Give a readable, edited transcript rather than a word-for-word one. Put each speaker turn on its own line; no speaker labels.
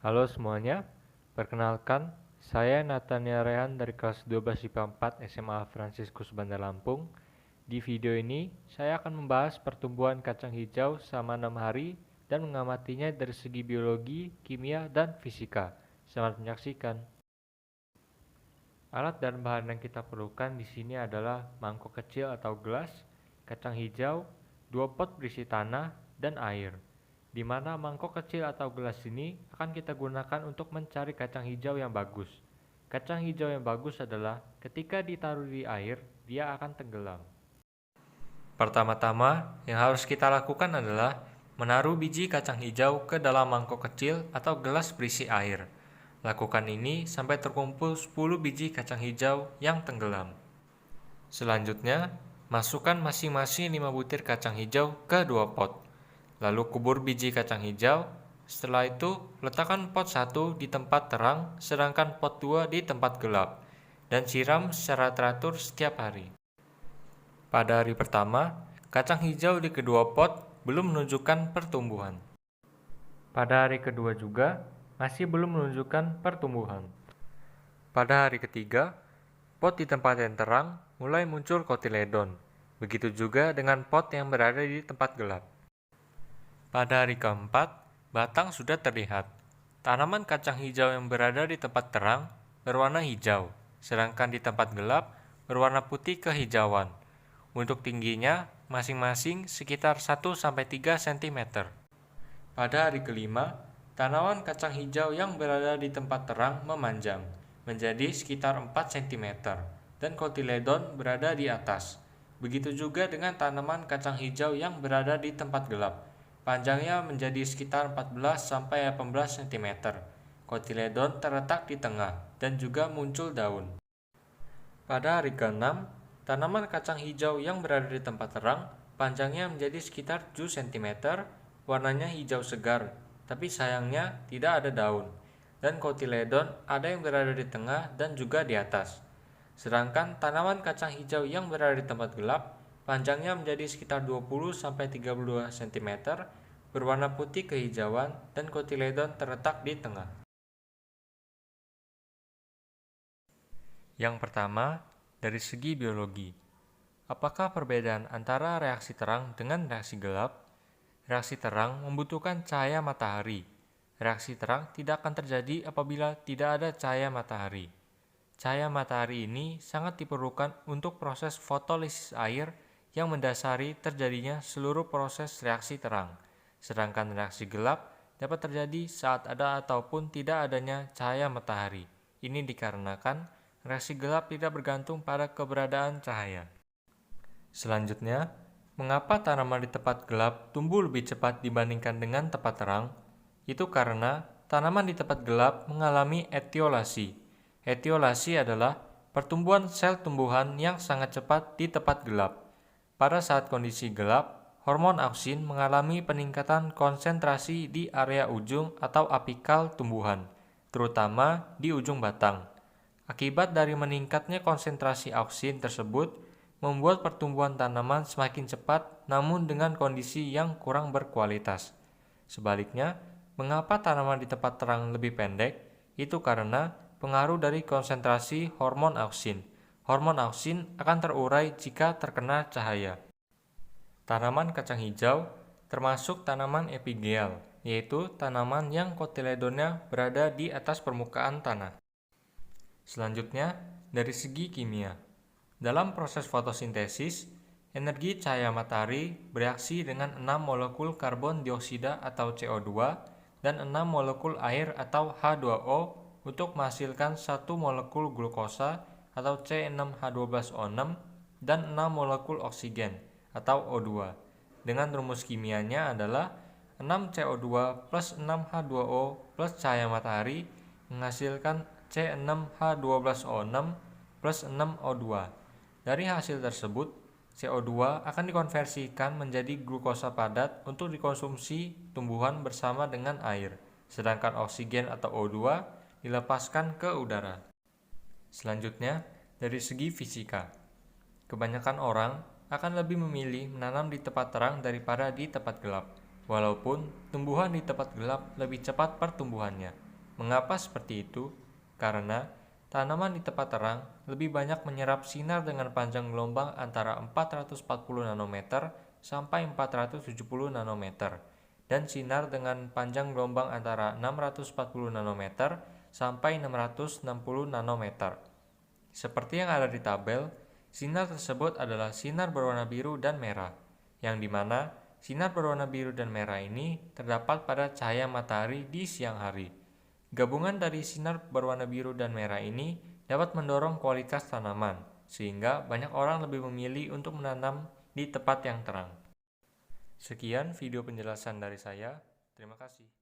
Halo semuanya, perkenalkan, saya Nathania Rehan dari kelas 12 IPA 4 SMA Fransiskus Bandar Lampung. Di video ini, saya akan membahas pertumbuhan kacang hijau selama 6 hari dan mengamatinya dari segi biologi, kimia, dan fisika. Selamat menyaksikan. Alat dan bahan yang kita perlukan di sini adalah mangkok kecil atau gelas, kacang hijau, 2 pot berisi tanah, dan air. Di mana mangkok kecil atau gelas ini akan kita gunakan untuk mencari kacang hijau yang bagus. Kacang hijau yang bagus adalah ketika ditaruh di air, dia akan tenggelam. Pertama-tama, yang harus kita lakukan adalah menaruh biji kacang hijau ke dalam mangkok kecil atau gelas berisi air. Lakukan ini sampai terkumpul 10 biji kacang hijau yang tenggelam. Selanjutnya, masukkan masing-masing 5 butir kacang hijau ke 2 pot. Lalu kubur biji kacang hijau. Setelah itu, letakkan pot 1 di tempat terang, sedangkan pot 2 di tempat gelap, dan siram secara teratur setiap hari. Pada hari pertama, kacang hijau di kedua pot belum menunjukkan pertumbuhan. Pada hari kedua juga, masih belum menunjukkan pertumbuhan. Pada hari ketiga, pot di tempat yang terang mulai muncul kotiledon. Begitu juga dengan pot yang berada di tempat gelap. Pada hari keempat, batang sudah terlihat. Tanaman kacang hijau yang berada di tempat terang berwarna hijau, sedangkan di tempat gelap berwarna putih kehijauan. Untuk tingginya masing-masing sekitar 1-3 cm. Pada hari kelima, tanaman kacang hijau yang berada di tempat terang memanjang menjadi sekitar 4 cm dan kotiledon berada di atas. Begitu juga dengan tanaman kacang hijau yang berada di tempat gelap. Panjangnya menjadi sekitar 14-18 cm. Kotiledon terletak di tengah dan juga muncul daun. Pada hari ke-6, tanaman kacang hijau yang berada di tempat terang panjangnya menjadi sekitar 7 cm, warnanya hijau segar, tapi sayangnya tidak ada daun. Dan kotiledon ada yang berada di tengah dan juga di atas. Sedangkan tanaman kacang hijau yang berada di tempat gelap panjangnya menjadi sekitar 20-32 cm, berwarna putih kehijauan dan kotiledon terletak di tengah. Yang pertama, dari segi biologi. Apakah perbedaan antara reaksi terang dengan reaksi gelap? Reaksi terang membutuhkan cahaya matahari. Reaksi terang tidak akan terjadi apabila tidak ada cahaya matahari. Cahaya matahari ini sangat diperlukan untuk proses fotolisis air yang mendasari terjadinya seluruh proses reaksi terang. Sedangkan reaksi gelap dapat terjadi saat ada ataupun tidak adanya cahaya matahari. Ini dikarenakan reaksi gelap tidak bergantung pada keberadaan cahaya. Selanjutnya, mengapa tanaman di tempat gelap tumbuh lebih cepat dibandingkan dengan tempat terang? Itu karena tanaman di tempat gelap mengalami etiolasi. Etiolasi adalah pertumbuhan sel tumbuhan yang sangat cepat di tempat gelap. Pada saat kondisi gelap, hormon auksin mengalami peningkatan konsentrasi di area ujung atau apikal tumbuhan, terutama di ujung batang. Akibat dari meningkatnya konsentrasi auksin tersebut, membuat pertumbuhan tanaman semakin cepat namun dengan kondisi yang kurang berkualitas. Sebaliknya, mengapa tanaman di tempat terang lebih pendek? Itu karena pengaruh dari konsentrasi hormon auksin. Hormon auksin akan terurai jika terkena cahaya. Tanaman kacang hijau termasuk tanaman epigeial, yaitu tanaman yang kotiledonnya berada di atas permukaan tanah. Selanjutnya, dari segi kimia. Dalam proses fotosintesis, energi cahaya matahari bereaksi dengan 6 molekul karbon dioksida atau CO2 dan 6 molekul air atau H2O untuk menghasilkan 1 molekul glukosa atau C6H12O6 dan 6 molekul oksigen atau O2. Dengan rumus kimianya adalah 6CO2 plus 6H2O plus cahaya matahari menghasilkan C6H12O6 plus 6O2. Dari hasil tersebut, CO2 akan dikonversikan menjadi glukosa padat untuk dikonsumsi tumbuhan bersama dengan air, sedangkan oksigen atau O2 dilepaskan ke udara. Selanjutnya, dari segi fisika. Kebanyakan orang akan lebih memilih menanam di tempat terang daripada di tempat gelap, walaupun tumbuhan di tempat gelap lebih cepat pertumbuhannya. Mengapa seperti itu? Karena tanaman di tempat terang lebih banyak menyerap sinar dengan panjang gelombang antara 440 nanometer sampai 470 nanometer, dan sinar dengan panjang gelombang antara 640 nanometer sampai 660 nanometer. Seperti yang ada di tabel, sinar tersebut adalah sinar berwarna biru dan merah, yang dimana sinar berwarna biru dan merah ini terdapat pada cahaya matahari di siang hari. Gabungan dari sinar berwarna biru dan merah ini dapat mendorong kualitas tanaman, sehingga banyak orang lebih memilih untuk menanam di tempat yang terang. Sekian video penjelasan dari saya. Terima kasih.